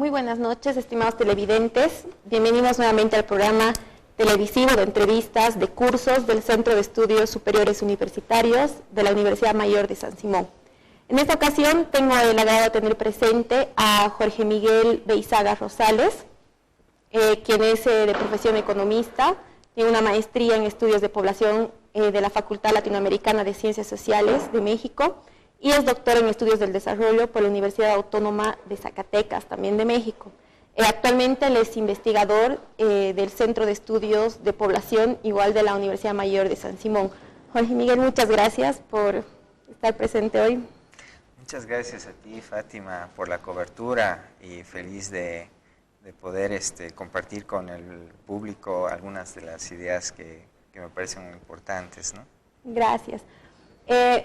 Muy buenas noches, estimados televidentes. Bienvenidos nuevamente al programa televisivo de entrevistas de cursos del Centro de Estudios Superiores Universitarios de la Universidad Mayor de San Simón. En esta ocasión tengo el agrado de tener presente a Jorge Miguel Beizaga Rosales, quien es de profesión economista, tiene una maestría en estudios de población de la Facultad Latinoamericana de Ciencias Sociales de México, y es doctor en Estudios del Desarrollo por la Universidad Autónoma de Zacatecas, también de México. Actualmente él es investigador del Centro de Estudios de Población, igual de la Universidad Mayor de San Simón. Jorge Miguel, muchas gracias por estar presente hoy. Muchas gracias a ti, Fátima, por la cobertura, y feliz de poder compartir con el público algunas de las ideas que me parecen muy importantes, ¿no? Gracias.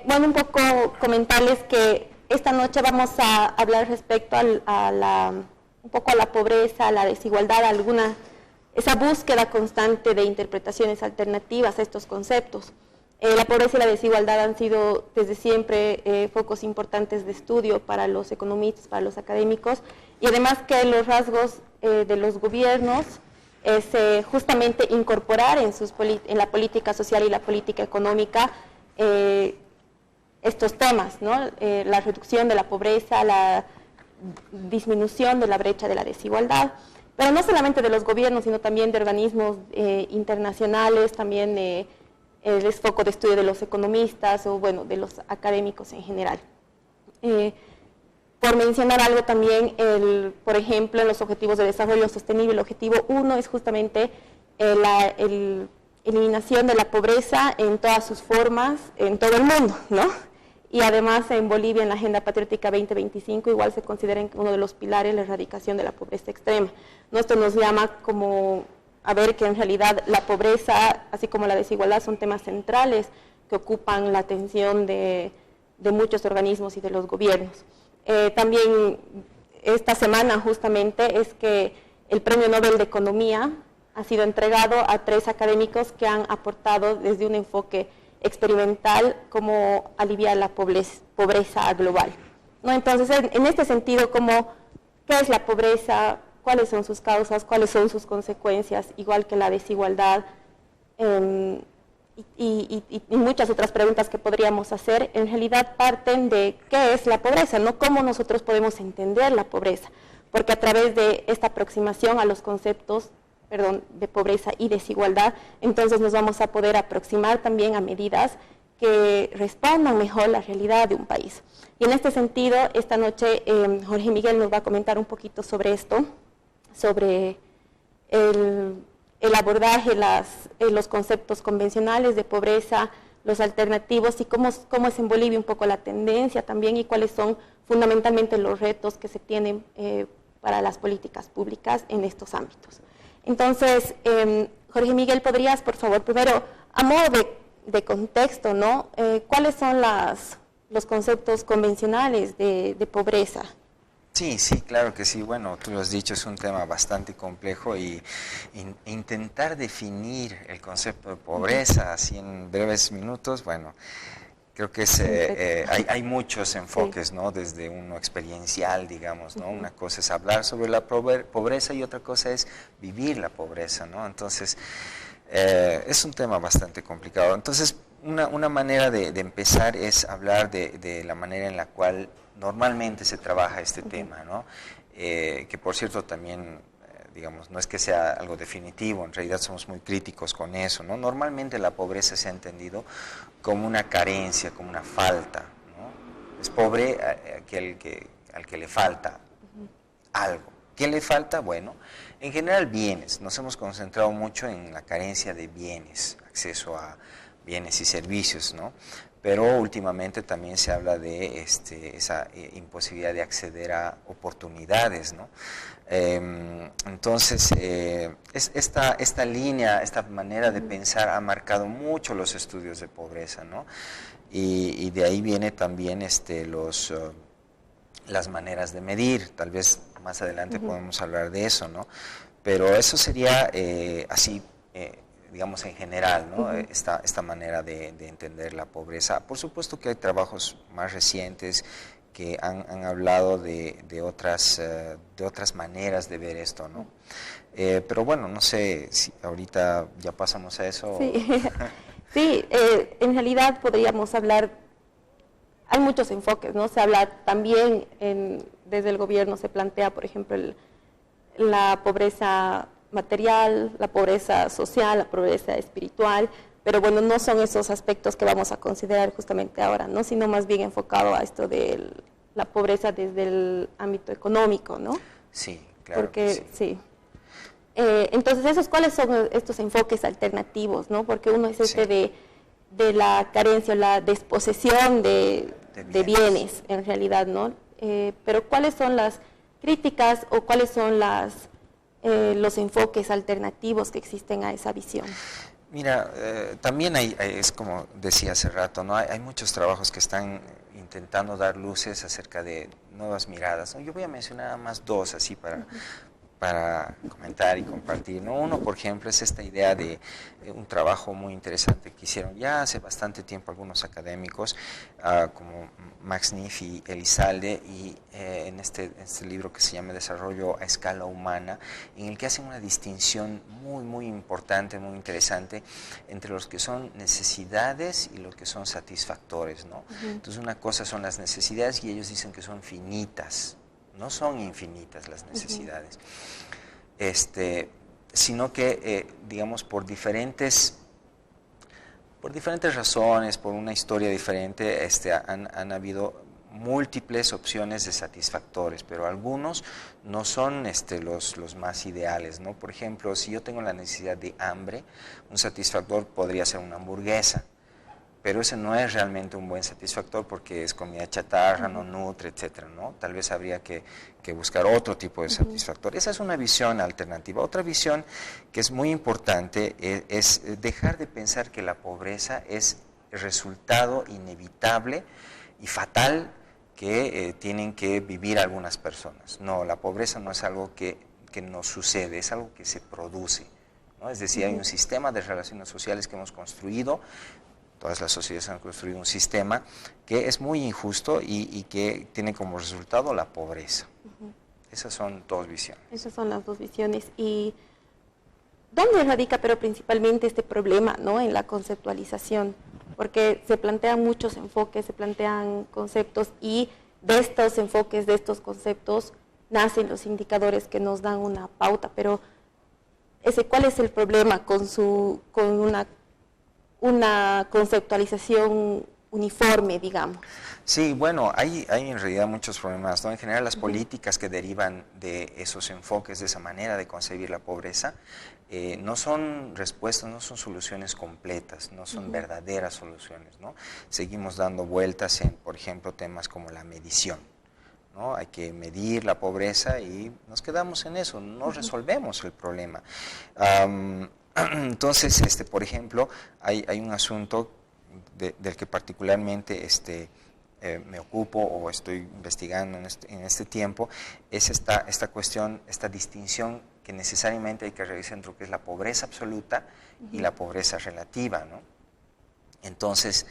Bueno, un poco comentarles que esta noche vamos a hablar respecto un poco a la pobreza, a la desigualdad, esa búsqueda constante de interpretaciones alternativas a estos conceptos. La pobreza y la desigualdad han sido desde siempre focos importantes de estudio para los economistas, para los académicos, y además que los rasgos de los gobiernos es justamente incorporar en la política social y la política económica estos temas, ¿no? La reducción de la pobreza, la disminución de la brecha de la desigualdad, pero no solamente de los gobiernos, sino también de organismos internacionales, también es foco de estudio de los economistas o, bueno, de los académicos en general. Por mencionar algo también, por ejemplo, en los Objetivos de Desarrollo Sostenible, el objetivo 1 es justamente la eliminación de la pobreza en todas sus formas, en todo el mundo, ¿no? Y además en Bolivia, en la Agenda Patriótica 2025, igual se considera uno de los pilares la erradicación de la pobreza extrema. ¿No? Esto nos llama como a ver que en realidad la pobreza, así como la desigualdad, son temas centrales que ocupan la atención de muchos organismos y de los gobiernos. También esta semana justamente es que el Premio Nobel de Economía ha sido entregado a 3 académicos que han aportado desde un enfoque experimental cómo aliviar la pobreza global, ¿no? Entonces, en este sentido, ¿qué es la pobreza? ¿Cuáles son sus causas? ¿Cuáles son sus consecuencias? Igual que la desigualdad y muchas otras preguntas que podríamos hacer, en realidad parten de qué es la pobreza, no cómo nosotros podemos entender la pobreza, porque a través de esta aproximación a los conceptos de pobreza y desigualdad, entonces nos vamos a poder aproximar también a medidas que respondan mejor la realidad de un país. Y en este sentido, esta noche Jorge Miguel nos va a comentar un poquito sobre esto, sobre el abordaje, los conceptos convencionales de pobreza, los alternativos y cómo es en Bolivia un poco la tendencia también y cuáles son fundamentalmente los retos que se tienen para las políticas públicas en estos ámbitos. Entonces, Jorge Miguel, ¿podrías, por favor, primero, a modo de contexto, ¿no? ¿Cuáles son los conceptos convencionales de pobreza? Sí, claro que sí. Bueno, tú lo has dicho, es un tema bastante complejo y intentar definir el concepto de pobreza así en breves minutos, bueno, creo que hay muchos enfoques, ¿no? Desde uno experiencial, digamos, ¿no? Una cosa es hablar sobre la pobreza y otra cosa es vivir la pobreza, ¿no? Entonces, es un tema bastante complicado. Entonces, una manera de empezar es hablar de la manera en la cual normalmente se trabaja este tema, ¿no? Que por cierto también, digamos, no es que sea algo definitivo, en realidad somos muy críticos con eso, ¿no? Normalmente la pobreza se ha entendido como una carencia, como una falta, ¿no? Es pobre al que le falta algo. ¿Qué le falta? Bueno, en general bienes. Nos hemos concentrado mucho en la carencia de bienes, acceso a bienes y servicios, ¿no? Pero últimamente también se habla de esa imposibilidad de acceder a oportunidades, ¿no? Entonces, esta línea, esta manera de pensar ha marcado mucho los estudios de pobreza, ¿no? Y de ahí viene también las maneras de medir. Tal vez más adelante podemos hablar de eso, ¿no? Pero eso sería así, digamos en general, ¿no? Esta manera de entender la pobreza. Por supuesto que hay trabajos más recientes que han hablado de otras maneras de ver esto, ¿no? Pero bueno, no sé si ahorita ya pasamos a eso. Sí, sí, en realidad podríamos hablar, hay muchos enfoques, ¿no? Se habla también, desde el gobierno se plantea, por ejemplo, la pobreza material, la pobreza social, la pobreza espiritual, pero bueno, no son esos aspectos que vamos a considerar justamente ahora, ¿no? Sino más bien enfocado a esto de la pobreza desde el ámbito económico, ¿no? Sí, claro. Porque, sí. Entonces, ¿cuáles son estos enfoques alternativos, ¿no? Porque uno es de la carencia o la desposesión de bienes, en realidad, ¿no? Pero ¿cuáles son las críticas o cuáles son los enfoques alternativos que existen a esa visión? Mira, también es como decía hace rato, ¿no? Hay muchos trabajos que están intentando dar luces acerca de nuevas miradas, ¿no? Yo voy a mencionar nada más dos así para comentar y compartir, ¿no? Uno, por ejemplo, es esta idea de un trabajo muy interesante que hicieron ya hace bastante tiempo algunos académicos, como Max Neff y Elizalde, y en este libro que se llama Desarrollo a escala humana, en el que hacen una distinción muy importante, muy interesante, entre los que son necesidades y los que son satisfactores, ¿no? Entonces, una cosa son las necesidades y ellos dicen que son finitas, no son infinitas las necesidades, sino que, digamos, por diferentes razones, por una historia diferente, han habido múltiples opciones de satisfactores, pero algunos no son los más ideales, ¿no? Por ejemplo, si yo tengo la necesidad de hambre, un satisfactor podría ser una hamburguesa, pero ese no es realmente un buen satisfactor porque es comida chatarra, no nutre, etcétera, ¿no? Tal vez habría que buscar otro tipo de satisfactor. Esa es una visión alternativa. Otra visión que es muy importante es dejar de pensar que la pobreza es el resultado inevitable y fatal que tienen que vivir algunas personas. No, la pobreza no es algo que nos sucede, es algo que se produce, ¿no? Es decir, hay un sistema de relaciones sociales que hemos construido. Todas las sociedades han construido un sistema que es muy injusto y que tiene como resultado la pobreza. Esas son dos visiones. Esas son las dos visiones. ¿Y dónde radica, pero principalmente, este problema, ¿no? En la conceptualización, porque se plantean muchos enfoques, se plantean conceptos y de estos enfoques, de estos conceptos, nacen los indicadores que nos dan una pauta, pero ¿cuál es el problema con una conceptualización uniforme, digamos? Sí, bueno, hay en realidad muchos problemas, ¿no? En general, las políticas que derivan de esos enfoques, de esa manera de concebir la pobreza, no son respuestas, no son soluciones completas, no son verdaderas soluciones, ¿no? Seguimos dando vueltas en, por ejemplo, temas como la medición, ¿no? Hay que medir la pobreza y nos quedamos en eso, no resolvemos el problema. Entonces, por ejemplo, hay un asunto del que particularmente me ocupo o estoy investigando en este tiempo, es esta cuestión, esta distinción que necesariamente hay que realizar entre lo que es la pobreza absoluta y la pobreza relativa, ¿no? Entonces,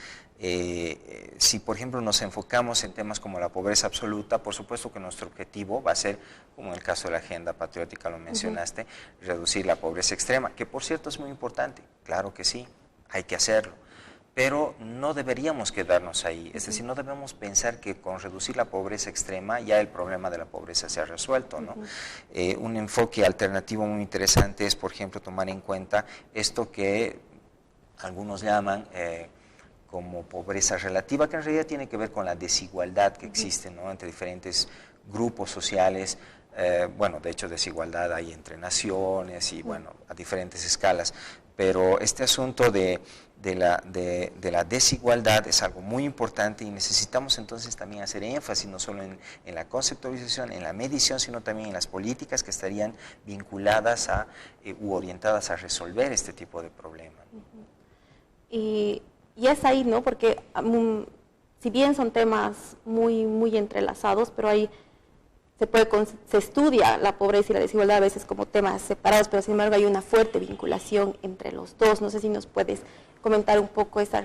si por ejemplo nos enfocamos en temas como la pobreza absoluta, por supuesto que nuestro objetivo va a ser, como en el caso de la agenda patriótica lo mencionaste, reducir la pobreza extrema, que por cierto es muy importante, claro que sí, hay que hacerlo, pero no deberíamos quedarnos ahí, es decir, no debemos pensar que con reducir la pobreza extrema ya el problema de la pobreza se ha resuelto, ¿no? Un enfoque alternativo muy interesante es, por ejemplo, tomar en cuenta esto que algunos llaman como pobreza relativa, que en realidad tiene que ver con la desigualdad que existe, ¿no? Entre diferentes grupos sociales. Bueno, de hecho desigualdad hay entre naciones y bueno, a diferentes escalas, pero este asunto de la desigualdad es algo muy importante y necesitamos entonces también hacer énfasis no solo en la conceptualización, en la medición, sino también en las políticas que estarían vinculadas u orientadas a resolver este tipo de problemas. Y es ahí, ¿no? Porque si bien son temas muy entrelazados, pero hay se estudia la pobreza y la desigualdad a veces como temas separados, pero sin embargo hay una fuerte vinculación entre los dos. No sé si nos puedes comentar un poco esa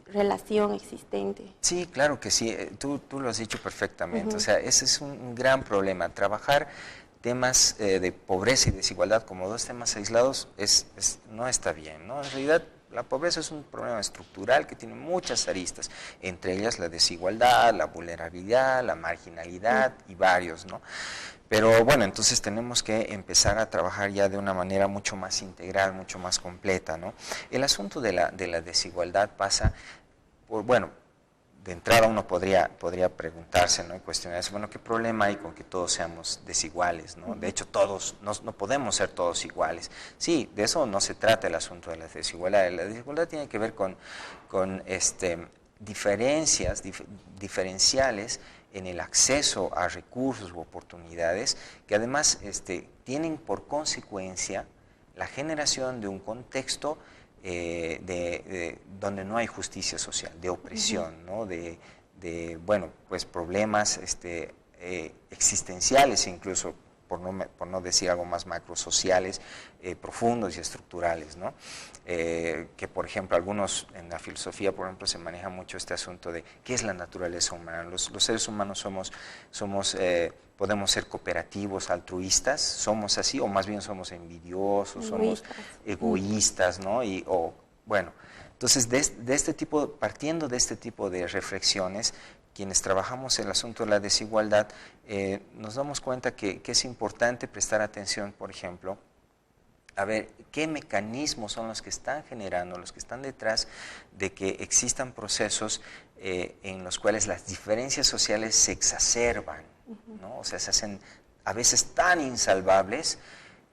relación existente. Sí, claro que sí, tú lo has dicho perfectamente, o sea, ese es un gran problema, trabajar temas de pobreza y desigualdad como dos temas aislados no está bien, ¿no? En realidad la pobreza es un problema estructural que tiene muchas aristas, entre ellas la desigualdad, la vulnerabilidad, la marginalidad y varios, ¿no? Pero bueno, entonces tenemos que empezar a trabajar ya de una manera mucho más integral, mucho más completa, ¿no? El asunto de la desigualdad pasa por, bueno, de entrada uno podría preguntarse, ¿no? Y cuestionarse, bueno, ¿qué problema hay con que todos seamos desiguales, ¿no? De hecho, todos, no podemos ser todos iguales. Sí, de eso no se trata el asunto de la desigualdad. La desigualdad tiene que ver con diferencias, diferenciales en el acceso a recursos u oportunidades que además tienen por consecuencia la generación de un contexto donde no hay justicia social, de opresión, ¿no? Bueno, pues problemas existenciales incluso, por no decir algo más macrosociales, profundos y estructurales, ¿no? Que por ejemplo algunos en la filosofía, por ejemplo, se maneja mucho este asunto de qué es la naturaleza humana. Los seres humanos podemos ser cooperativos, altruistas, somos así, o más bien somos envidiosos, somos egoístas, ¿no? Bueno, entonces partiendo de este tipo de reflexiones, quienes trabajamos el asunto de la desigualdad, nos damos cuenta que es importante prestar atención, por ejemplo, a ver qué mecanismos son los que están generando, los que están detrás de que existan procesos en los cuales las diferencias sociales se exacerban, ¿no? O sea, se hacen a veces tan insalvables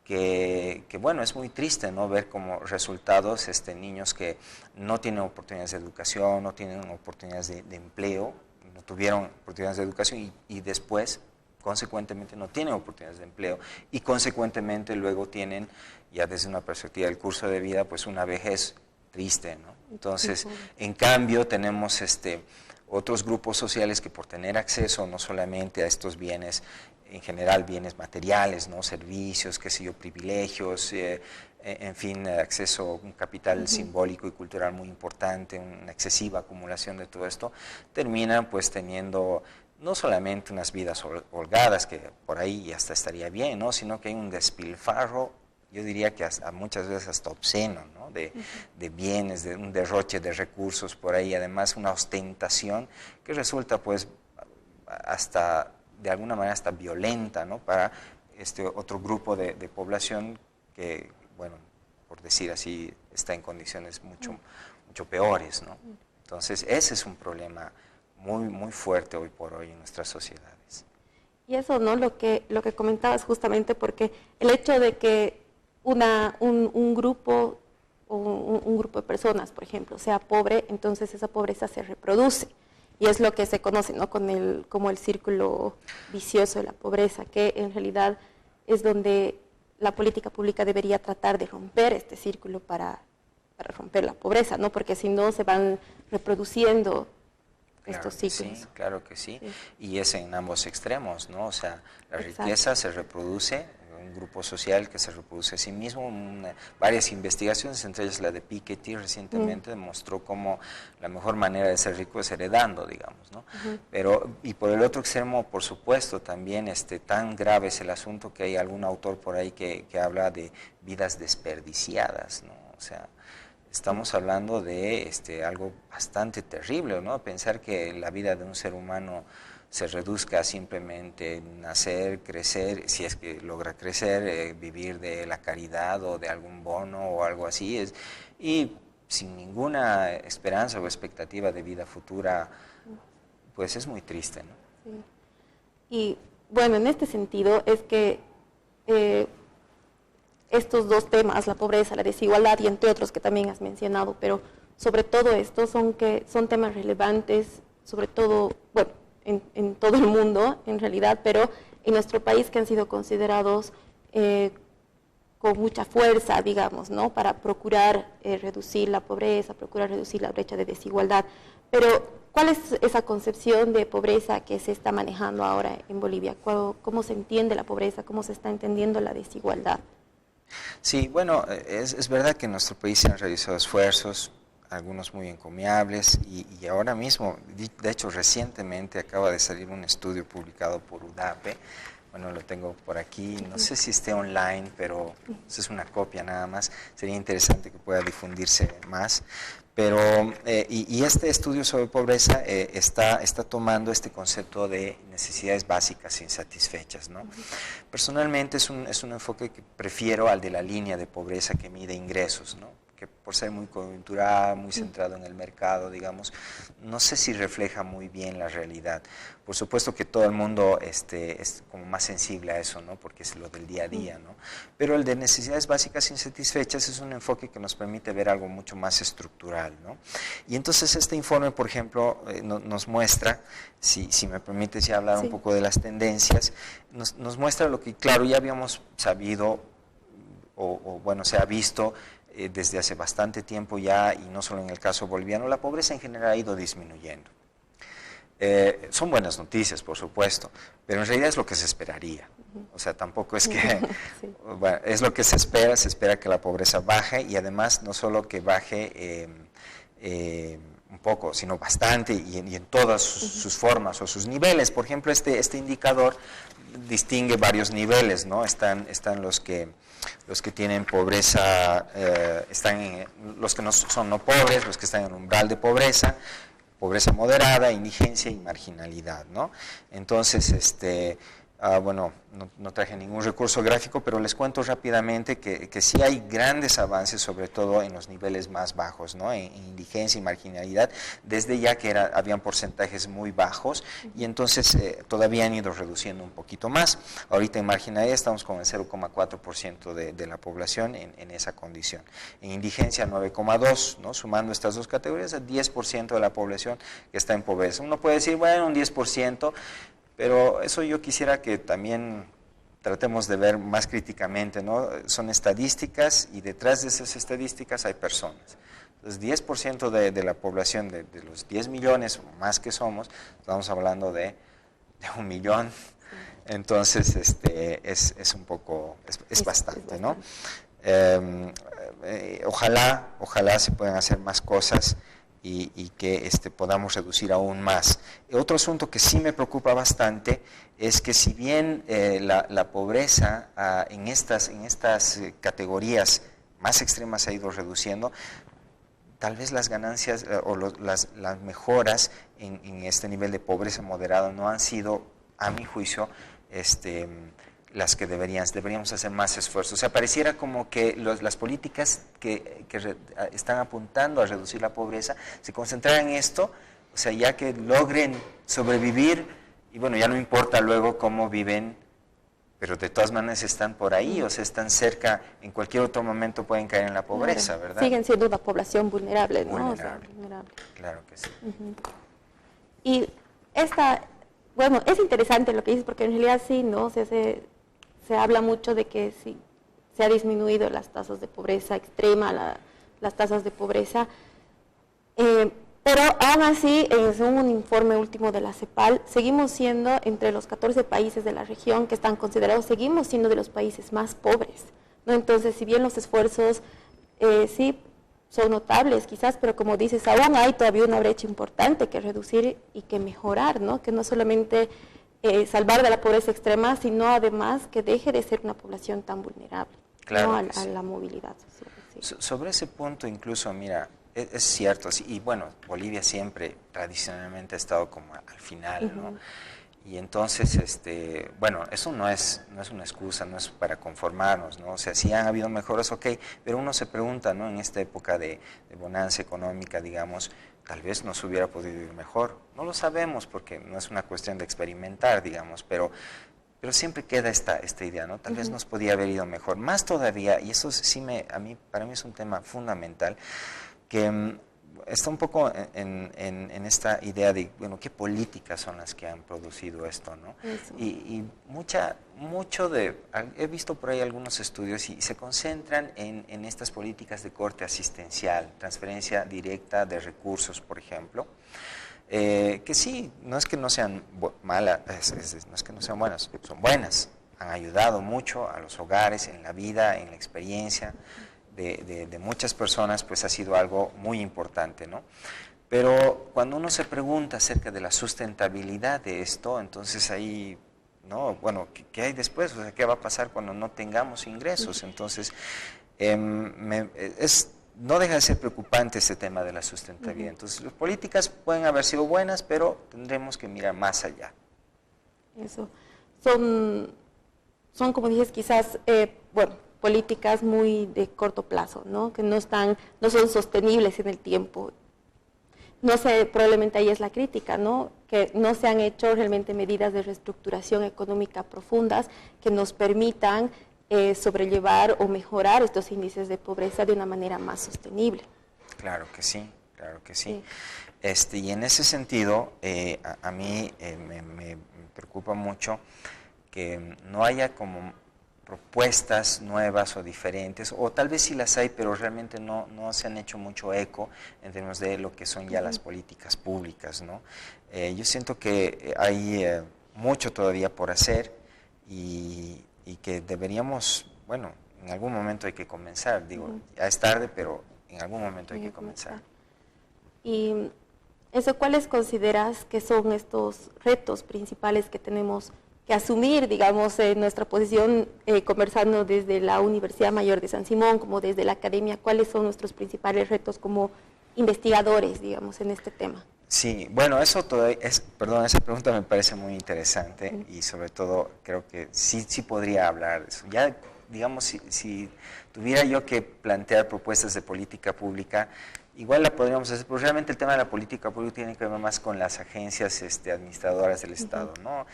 que bueno, es muy triste, ¿no? Ver como resultados niños que no tienen oportunidades de educación, no tienen oportunidades de empleo, no tuvieron oportunidades de educación y después, consecuentemente, no tienen oportunidades de empleo y consecuentemente luego tienen, ya desde una perspectiva del curso de vida, pues una vejez triste, ¿no? Entonces, en cambio, tenemos otros grupos sociales que por tener acceso no solamente a estos bienes, en general bienes materiales, ¿no? Servicios, qué sé yo, privilegios, en fin, acceso a un capital simbólico y cultural muy importante, una excesiva acumulación de todo esto, terminan pues teniendo no solamente unas vidas holgadas, que por ahí hasta estaría bien, ¿no? Sino que hay un despilfarro, yo diría que muchas veces hasta obsceno, ¿no? de bienes, de un derroche de recursos por ahí, además una ostentación que resulta pues hasta de alguna manera hasta violenta, ¿no? Para otro grupo de población que, bueno, por decir así, está en condiciones mucho peores, ¿no? Entonces, ese es un problema muy, muy fuerte hoy por hoy en nuestras sociedades. Y eso, ¿no? Lo que comentabas justamente, porque el hecho de que un grupo o un grupo de personas, por ejemplo, sea pobre, entonces esa pobreza se reproduce. Y es lo que se conoce, ¿no? Como el círculo vicioso de la pobreza, que en realidad es donde la política pública debería tratar de romper este círculo para romper la pobreza, ¿no? Porque si no se van reproduciendo estos ciclos. Sí, claro que sí. Y es en ambos extremos, ¿no? O sea, la riqueza se reproduce, un grupo social que se reproduce a sí mismo. Varias investigaciones, entre ellas la de Piketty recientemente, demostró cómo la mejor manera de ser rico es heredando, digamos, ¿no? Pero, y por el otro extremo, por supuesto, también tan grave es el asunto que hay algún autor por ahí que habla de vidas desperdiciadas, ¿no? O sea, estamos hablando de algo bastante terrible, ¿no? Pensar que la vida de un ser humano se reduzca a simplemente nacer, crecer, si es que logra crecer, vivir de la caridad o de algún bono o algo así, y sin ninguna esperanza o expectativa de vida futura, pues es muy triste, ¿no? Sí. Y bueno, en este sentido es que estos dos temas, la pobreza, la desigualdad y entre otros que también has mencionado, pero sobre todo estos son temas relevantes, sobre todo, bueno, en todo el mundo en realidad, pero en nuestro país que han sido considerados con mucha fuerza, digamos, ¿no? Para procurar reducir la pobreza, procurar reducir la brecha de desigualdad. Pero, ¿cuál es esa concepción de pobreza que se está manejando ahora en Bolivia? ¿Cómo se entiende la pobreza? ¿Cómo se está entendiendo la desigualdad? Sí, bueno, es verdad que en nuestro país se han realizado esfuerzos, algunos muy encomiables, y ahora mismo, de hecho recientemente acaba de salir un estudio publicado por UDAPE. Bueno, lo tengo por aquí, no sé si esté online, pero es una copia nada más, sería interesante que pueda difundirse más. Pero, y este estudio sobre pobreza está tomando este concepto de necesidades básicas insatisfechas, ¿no? Personalmente es un enfoque que prefiero al de la línea de pobreza que mide ingresos, ¿no? Que por ser muy coyuntural, muy centrado en el mercado, digamos, no sé si refleja muy bien la realidad. Por supuesto que todo el mundo es como más sensible a eso, ¿no? Porque es lo del día a día, ¿no? Pero el de necesidades básicas insatisfechas es un enfoque que nos permite ver algo mucho más estructural, ¿no? Y entonces este informe, por ejemplo, nos muestra, si me permites ya hablar un poco de las tendencias, nos muestra lo que, claro, ya habíamos sabido, o bueno, se ha visto desde hace bastante tiempo ya, y no solo en el caso boliviano, la pobreza en general ha ido disminuyendo. Son buenas noticias, por supuesto, pero en realidad es lo que se esperaría. O sea, tampoco es que, bueno, es lo que se espera que la pobreza baje, y además no solo que baje un poco, sino bastante, y en todas sus formas o sus niveles. Por ejemplo, este indicador distingue varios niveles, ¿no? Están los que tienen pobreza, los que no son no pobres, los que están en umbral de pobreza, pobreza moderada, indigencia y marginalidad, ¿no? Entonces, bueno, no traje ningún recurso gráfico, pero les cuento rápidamente que sí hay grandes avances, sobre todo en los niveles más bajos, ¿no? En indigencia y marginalidad, desde ya que habían porcentajes muy bajos, y entonces todavía han ido reduciendo un poquito más. Ahorita en marginalidad estamos con el 0,4% de la población en esa condición. En indigencia 9,2%, ¿no? Sumando estas dos categorías, el 10% de la población que está en pobreza. Uno puede decir, bueno, un 10%, pero eso yo quisiera que también tratemos de ver más críticamente, ¿no? Son estadísticas, y detrás de esas estadísticas hay personas. Entonces, 10% de la población, de los 10 millones o más que somos, estamos hablando de 1 millón. Entonces, es un poco, es bastante, ¿no? Ojalá se puedan hacer más cosas, y que podamos reducir aún más. Otro asunto que sí me preocupa bastante es que, si bien la pobreza en estas categorías más extremas ha ido reduciendo, tal vez las ganancias o las mejoras en este nivel de pobreza moderada no han sido, a mi juicio, las que deberíamos hacer más esfuerzos. O sea, pareciera como que las políticas que están apuntando a reducir la pobreza se concentraran en esto, o sea, ya que logren sobrevivir, y bueno, ya no importa luego cómo viven, pero de todas maneras están por ahí, o sea, están cerca, en cualquier otro momento pueden caer en la pobreza, ¿verdad? Siguen siendo una población vulnerable, ¿no? Vulnerable. O sea, vulnerable. Claro que sí. Y bueno, es interesante lo que dices, porque en realidad sí, ¿no? Se habla mucho de que sí, se ha disminuido las tasas de pobreza extrema, las tasas de pobreza, pero aún así, según un informe último de la CEPAL, seguimos siendo, entre los 14 países de la región que están considerados, seguimos siendo de los países más pobres, ¿no? Entonces, si bien los esfuerzos sí son notables quizás, pero como dices, aún hay todavía una brecha importante que reducir y que mejorar, ¿no? Que no solamente salvar de la pobreza extrema, sino además que deje de ser una población tan vulnerable, claro, ¿no? a la movilidad social. Sí. Sobre ese punto, incluso, mira, es cierto, y bueno, Bolivia siempre tradicionalmente ha estado como al final, ¿no? Y entonces, bueno, eso no es una excusa, no es para conformarnos, ¿no? O sea, sí han habido mejoras, ok, pero uno se pregunta, ¿no? En esta época de bonanza económica, digamos, tal vez nos hubiera podido ir mejor. No lo sabemos, porque no es una cuestión de experimentar, digamos, pero siempre queda esta idea, ¿no? Tal vez nos podía haber ido mejor. Más todavía, y eso sí para mí es un tema fundamental, que está un poco en esta idea de, bueno, qué políticas son las que han producido esto, ¿no? Y he visto por ahí algunos estudios y se concentran en estas políticas de corte asistencial, transferencia directa de recursos, por ejemplo, que sí, no es que no sean malas, no es que no sean buenas, son buenas, han ayudado mucho a los hogares, en la vida, en la experiencia de muchas personas, pues ha sido algo muy importante, ¿no? Pero cuando uno se pregunta acerca de la sustentabilidad de esto, entonces ahí, ¿no? Bueno, ¿qué hay después? O sea, ¿qué va a pasar cuando no tengamos ingresos? Entonces, no deja de ser preocupante este tema de la sustentabilidad. Entonces, las políticas pueden haber sido buenas, pero tendremos que mirar más allá. Eso. Son como dices, quizás, bueno, políticas muy de corto plazo, ¿no? Que no son sostenibles en el tiempo. No sé, probablemente ahí es la crítica, ¿no? Que no se han hecho realmente medidas de reestructuración económica profundas que nos permitan sobrellevar o mejorar estos índices de pobreza de una manera más sostenible. Claro que sí, claro que sí. Y en ese sentido, a mí me preocupa mucho que no haya como propuestas nuevas o diferentes, o tal vez sí las hay, pero realmente no se han hecho mucho eco en términos de lo que son ya las políticas públicas, ¿no? Yo siento que hay mucho todavía por hacer y que deberíamos, bueno, en algún momento hay que comenzar, digo, ya es tarde, pero en algún momento hay que comenzar. Y eso, ¿cuáles consideras que son estos retos principales que tenemos que asumir, digamos, en nuestra posición, conversando desde la Universidad Mayor de San Simón, como desde la academia? ¿Cuáles son nuestros principales retos como investigadores, digamos, en este tema? Sí, bueno, esa pregunta me parece muy interesante y sobre todo creo que sí podría hablar de eso. Ya, digamos, si tuviera yo que plantear propuestas de política pública, igual la podríamos hacer, pero realmente el tema de la política pública tiene que ver más con las agencias administradoras del Estado, ¿no?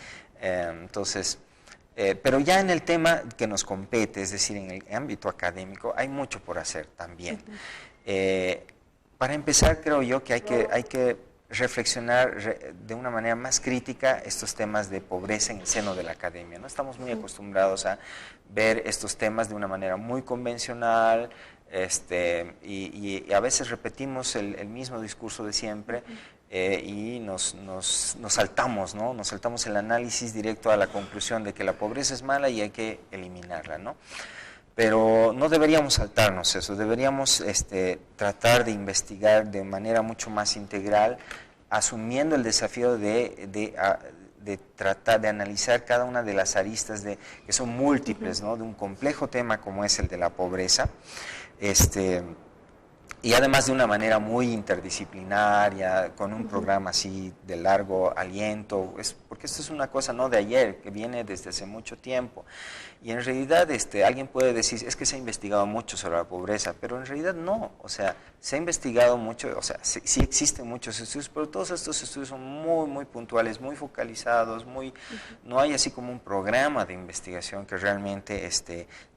Entonces, pero ya en el tema que nos compete, es decir, en el ámbito académico, hay mucho por hacer también. Para empezar, creo yo que hay que reflexionar de una manera más crítica estos temas de pobreza en el seno de la academia, ¿no? Estamos muy acostumbrados a ver estos temas de una manera muy convencional, y a veces repetimos el mismo discurso de siempre, y nos saltamos, ¿no? Nos saltamos el análisis directo a la conclusión de que la pobreza es mala y hay que eliminarla, ¿no? Pero no deberíamos saltarnos eso, deberíamos tratar de investigar de manera mucho más integral, asumiendo el desafío de tratar de analizar cada una de las aristas que son múltiples, ¿no? De un complejo tema como es el de la pobreza, y además de una manera muy interdisciplinaria, con un programa así de largo aliento, porque esto es una cosa no de ayer, que viene desde hace mucho tiempo. Y en realidad alguien puede decir, es que se ha investigado mucho sobre la pobreza, pero en realidad no, o sea, se ha investigado mucho, o sea, sí existen muchos estudios, pero todos estos estudios son muy, muy puntuales, muy focalizados, no hay así como un programa de investigación que realmente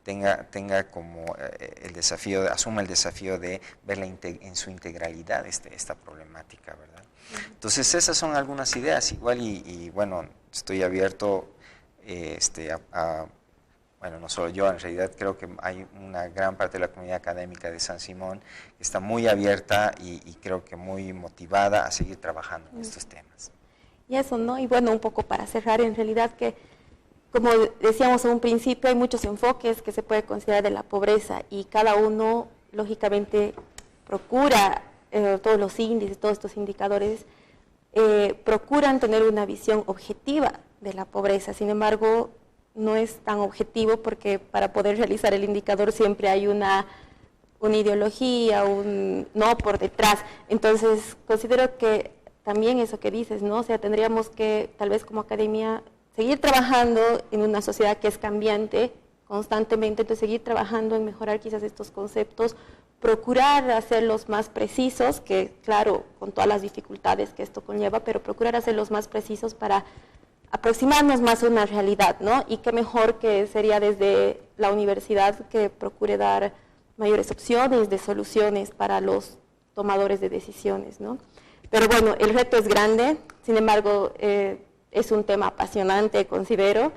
tenga como el desafío, asuma el desafío de verla en su integralidad esta problemática, ¿verdad? Entonces esas son algunas ideas, igual y bueno, estoy abierto bueno, no solo yo, en realidad creo que hay una gran parte de la comunidad académica de San Simón que está muy abierta y creo que muy motivada a seguir trabajando en estos temas. Y eso, ¿no? Y bueno, un poco para cerrar, en realidad que, como decíamos en un principio, hay muchos enfoques que se puede considerar de la pobreza y cada uno, lógicamente, procura, todos los índices, todos estos indicadores, procuran tener una visión objetiva de la pobreza. Sin embargo, no es tan objetivo porque para poder realizar el indicador siempre hay una ideología, no por detrás. Entonces, considero que también eso que dices, ¿no? O sea, tendríamos que, tal vez como academia, seguir trabajando en una sociedad que es cambiante constantemente, entonces seguir trabajando en mejorar quizás estos conceptos, procurar hacerlos más precisos, que claro, con todas las dificultades que esto conlleva, pero procurar hacerlos más precisos para aproximarnos más a una realidad, ¿no? Y qué mejor que sería desde la universidad que procure dar mayores opciones de soluciones para los tomadores de decisiones, ¿no? Pero bueno, el reto es grande, sin embargo, es un tema apasionante, considero,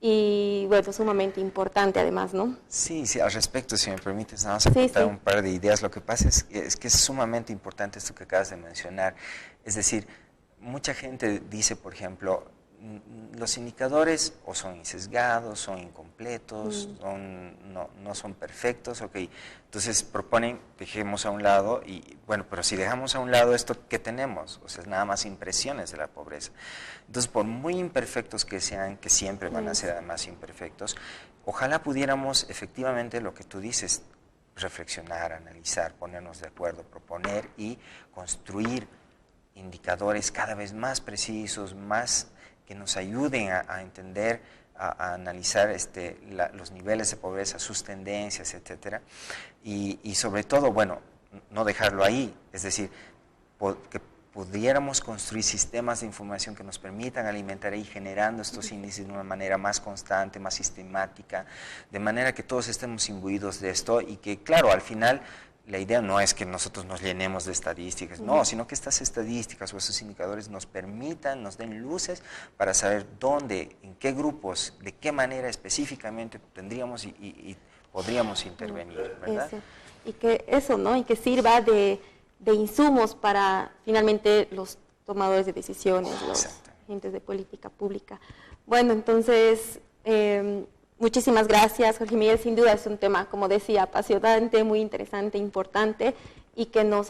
y bueno, sumamente importante además, ¿no? Sí, sí, al respecto, si me permites, nada más aportar un par de ideas. Lo que pasa es que es sumamente importante esto que acabas de mencionar. Es decir, mucha gente dice, por ejemplo, los indicadores o son insesgados, son incompletos, no son perfectos, ok. Entonces proponen, dejemos a un lado, y bueno, pero si dejamos a un lado esto, ¿qué tenemos? O sea, es nada más impresiones de la pobreza. Entonces, por muy imperfectos que sean, que siempre van a ser además imperfectos, ojalá pudiéramos efectivamente lo que tú dices, reflexionar, analizar, ponernos de acuerdo, proponer y construir indicadores cada vez más precisos, más que nos ayuden a entender, a analizar los niveles de pobreza, sus tendencias, etcétera, y sobre todo, bueno, no dejarlo ahí, es decir, que pudiéramos construir sistemas de información que nos permitan alimentar y generando estos índices de una manera más constante, más sistemática, de manera que todos estemos imbuidos de esto y que, claro, al final la idea no es que nosotros nos llenemos de estadísticas, no, sino que estas estadísticas o esos indicadores nos permitan, nos den luces para saber dónde, en qué grupos, de qué manera específicamente tendríamos y podríamos intervenir, ¿verdad? Eso. Y que eso, ¿no? Y que sirva de insumos para finalmente los tomadores de decisiones, los agentes de política pública. Bueno, entonces, muchísimas gracias, Jorge Miguel. Sin duda es un tema, como decía, apasionante, muy interesante, importante, y que nos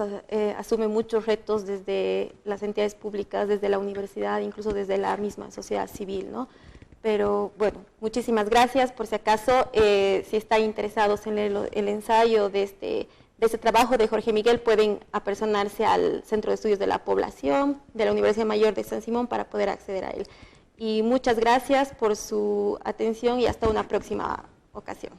asume muchos retos desde las entidades públicas, desde la universidad, incluso desde la misma sociedad civil, ¿no? Pero bueno, muchísimas gracias. Por si acaso, si están interesados en leer el ensayo de este trabajo de Jorge Miguel, pueden apersonarse al Centro de Estudios de la Población de la Universidad Mayor de San Simón para poder acceder a él. Y muchas gracias por su atención y hasta una próxima ocasión.